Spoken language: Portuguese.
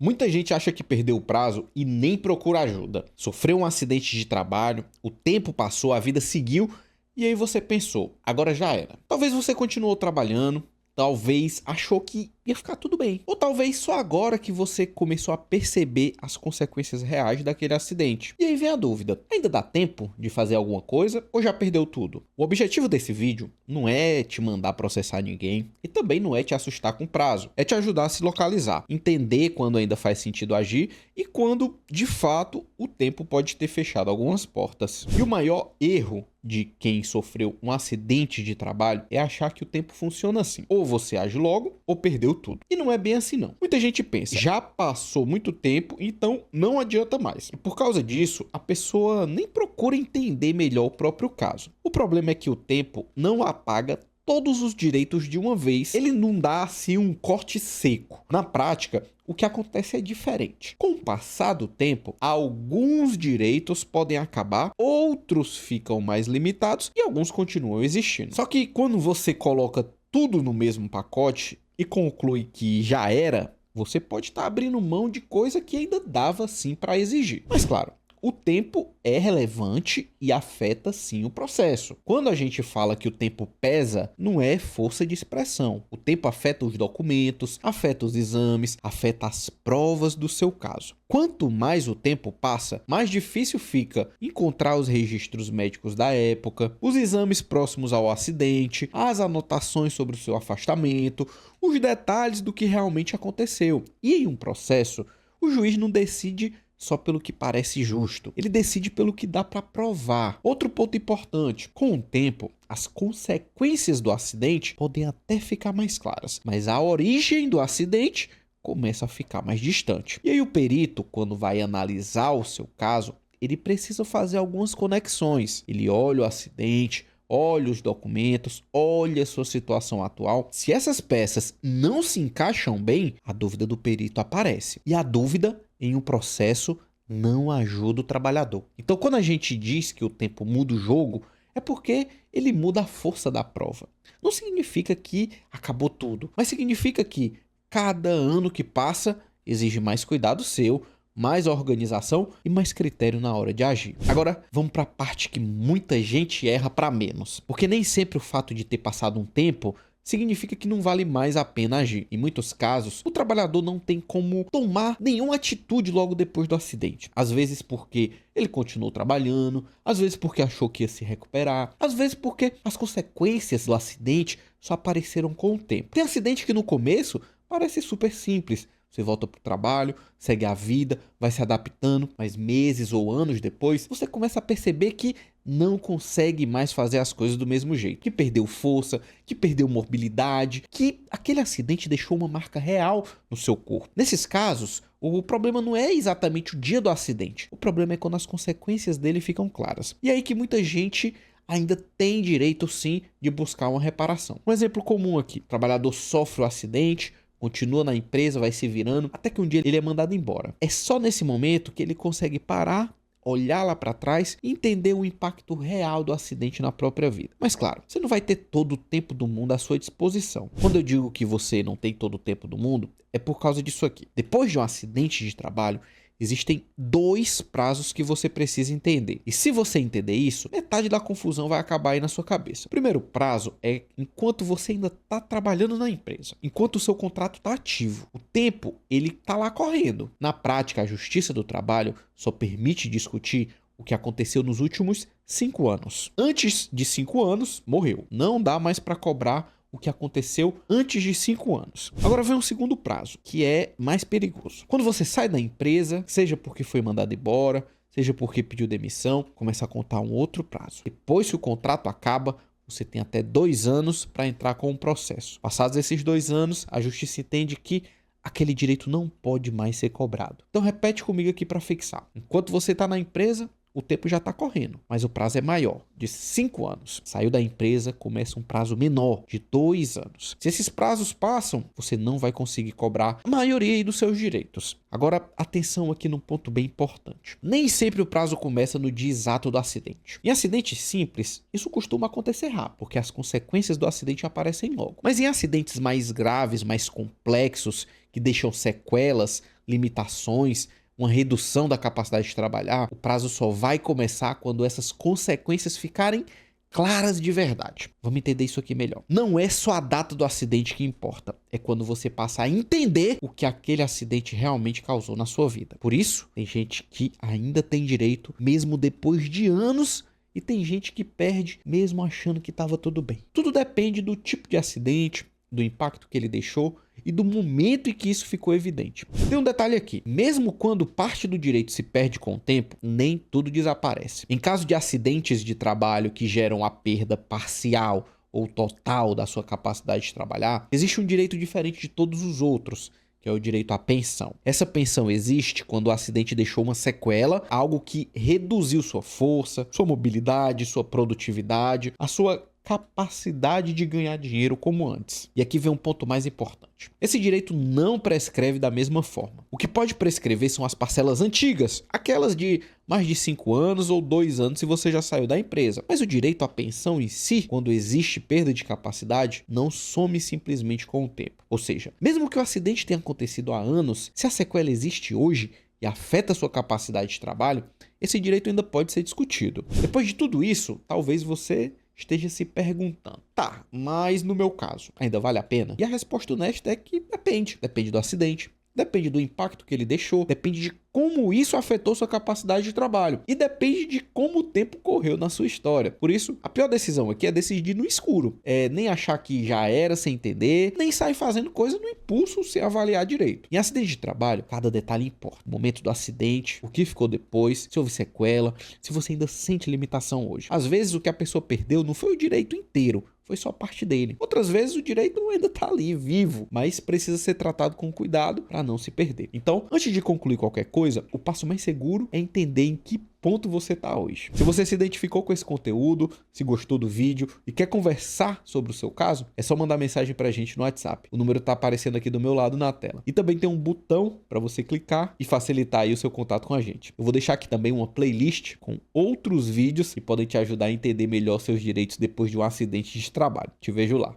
Muita gente acha que perdeu o prazo e nem procura ajuda. Sofreu um acidente de trabalho, o tempo passou, a vida seguiu e aí você pensou, agora já era. Talvez você continuou trabalhando, talvez achou que ia ficar tudo bem. Ou talvez só agora que você começou a perceber as consequências reais daquele acidente. E aí vem a dúvida, ainda dá tempo de fazer alguma coisa ou já perdeu tudo? O objetivo desse vídeo não é te mandar processar ninguém e também não é te assustar com prazo. É te ajudar a se localizar, entender quando ainda faz sentido agir e quando, de fato, o tempo pode ter fechado algumas portas. E o maior erro de quem sofreu um acidente de trabalho é achar que o tempo funciona assim. Ou você age logo ou perdeu tudo. E não é bem assim não. Muita gente pensa, já passou muito tempo, então não adianta mais. E por causa disso, a pessoa nem procura entender melhor o próprio caso. O problema é que o tempo não apaga todos os direitos de uma vez, ele não dá assim um corte seco. Na prática, o que acontece é diferente. Com o passar do tempo, alguns direitos podem acabar, outros ficam mais limitados e alguns continuam existindo. Só que quando você coloca tudo no mesmo pacote e conclui que já era, você pode estar abrindo mão de coisa que ainda dava sim para exigir. Mas claro, o tempo é relevante e afeta sim o processo. Quando a gente fala que o tempo pesa, não é força de expressão. O tempo afeta os documentos, afeta os exames, afeta as provas do seu caso. Quanto mais o tempo passa, mais difícil fica encontrar os registros médicos da época, os exames próximos ao acidente, as anotações sobre o seu afastamento, os detalhes do que realmente aconteceu. E em um processo, o juiz não decide só pelo que parece justo. Ele decide pelo que dá para provar. Outro ponto importante, com o tempo, as consequências do acidente podem até ficar mais claras, mas a origem do acidente começa a ficar mais distante. E aí o perito, quando vai analisar o seu caso, ele precisa fazer algumas conexões. Ele olha o acidente, olha os documentos, olha a sua situação atual. Se essas peças não se encaixam bem, a dúvida do perito aparece. E a dúvida em um processo não ajuda o trabalhador. Então, quando a gente diz que o tempo muda o jogo, é porque ele muda a força da prova. Não significa que acabou tudo, mas significa que cada ano que passa exige mais cuidado seu, mais organização e mais critério na hora de agir. Agora, vamos para a parte que muita gente erra para menos, porque nem sempre o fato de ter passado um tempo significa que não vale mais a pena agir. Em muitos casos, o trabalhador não tem como tomar nenhuma atitude logo depois do acidente. Às vezes porque ele continuou trabalhando, às vezes porque achou que ia se recuperar, às vezes porque as consequências do acidente só apareceram com o tempo. Tem acidente que no começo parece super simples. Você volta para o trabalho, segue a vida, vai se adaptando, mas meses ou anos depois, você começa a perceber que não consegue mais fazer as coisas do mesmo jeito. Que perdeu força, que perdeu mobilidade, que aquele acidente deixou uma marca real no seu corpo. Nesses casos, o problema não é exatamente o dia do acidente. O problema é quando as consequências dele ficam claras. E aí que muita gente ainda tem direito sim de buscar uma reparação. Um exemplo comum aqui, o trabalhador sofre o acidente, continua na empresa, vai se virando, até que um dia ele é mandado embora. É só nesse momento que ele consegue parar, olhar lá para trás e entender o impacto real do acidente na própria vida. Mas claro, você não vai ter todo o tempo do mundo à sua disposição. Quando eu digo que você não tem todo o tempo do mundo, é por causa disso aqui. Depois de um acidente de trabalho, existem 2 prazos que você precisa entender. E se você entender isso, metade da confusão vai acabar aí na sua cabeça. O primeiro prazo é enquanto você ainda está trabalhando na empresa, enquanto o seu contrato está ativo. O tempo, ele está lá correndo. Na prática, a Justiça do Trabalho só permite discutir o que aconteceu nos últimos 5 anos. Antes de 5 anos, morreu. Não dá mais para cobrar o que aconteceu antes de 5 anos. Agora vem um segundo prazo, que é mais perigoso. Quando você sai da empresa, seja porque foi mandado embora, seja porque pediu demissão, começa a contar um outro prazo. Depois que o contrato acaba, você tem até 2 anos para entrar com o processo. Passados esses 2 anos, a justiça entende que aquele direito não pode mais ser cobrado. Então repete comigo aqui para fixar. Enquanto você está na empresa, o tempo já está correndo, mas o prazo é maior, de 5 anos. Saiu da empresa, começa um prazo menor, de 2 anos. Se esses prazos passam, você não vai conseguir cobrar a maioria dos seus direitos. Agora, atenção aqui num ponto bem importante. Nem sempre o prazo começa no dia exato do acidente. Em acidentes simples, isso costuma acontecer rápido, porque as consequências do acidente aparecem logo. Mas em acidentes mais graves, mais complexos, que deixam sequelas, limitações, uma redução da capacidade de trabalhar, o prazo só vai começar quando essas consequências ficarem claras de verdade. Vamos entender isso aqui melhor. Não é só a data do acidente que importa, é quando você passa a entender o que aquele acidente realmente causou na sua vida. Por isso, tem gente que ainda tem direito, mesmo depois de anos, e tem gente que perde mesmo achando que estava tudo bem. Tudo depende do tipo de acidente, do impacto que ele deixou e do momento em que isso ficou evidente. Tem um detalhe aqui: mesmo quando parte do direito se perde com o tempo, nem tudo desaparece. Em caso de acidentes de trabalho que geram a perda parcial ou total da sua capacidade de trabalhar, existe um direito diferente de todos os outros, que é o direito à pensão. Essa pensão existe quando o acidente deixou uma sequela, algo que reduziu sua força, sua mobilidade, sua produtividade, a sua capacidade de ganhar dinheiro como antes. E aqui vem um ponto mais importante. Esse direito não prescreve da mesma forma. O que pode prescrever são as parcelas antigas, aquelas de mais de 5 anos ou 2 anos se você já saiu da empresa. Mas o direito à pensão em si, quando existe perda de capacidade, não some simplesmente com o tempo. Ou seja, mesmo que o acidente tenha acontecido há anos, se a sequela existe hoje e afeta a sua capacidade de trabalho, esse direito ainda pode ser discutido. Depois de tudo isso, talvez você esteja se perguntando: tá, mas no meu caso, ainda vale a pena? E a resposta honesta é que depende. Depende do acidente, depende do impacto que ele deixou, depende de como isso afetou sua capacidade de trabalho e depende de como o tempo correu na sua história. Por isso, a pior decisão aqui é decidir no escuro. É nem achar que já era sem entender, nem sair fazendo coisa no impulso sem avaliar direito. Em acidente de trabalho, cada detalhe importa. O momento do acidente, o que ficou depois, se houve sequela, se você ainda sente limitação hoje. Às vezes o que a pessoa perdeu não foi o direito inteiro, foi só parte dele. Outras vezes o direito ainda está ali, vivo, mas precisa ser tratado com cuidado para não se perder. Então, antes de concluir qualquer coisa, o passo mais seguro é entender em que ponto você está hoje. Se você se identificou com esse conteúdo, se gostou do vídeo e quer conversar sobre o seu caso, é só mandar mensagem pra gente no WhatsApp. O número tá aparecendo aqui do meu lado na tela. E também tem um botão para você clicar e facilitar aí o seu contato com a gente. Eu vou deixar aqui também uma playlist com outros vídeos que podem te ajudar a entender melhor seus direitos depois de um acidente de trabalho. Te vejo lá.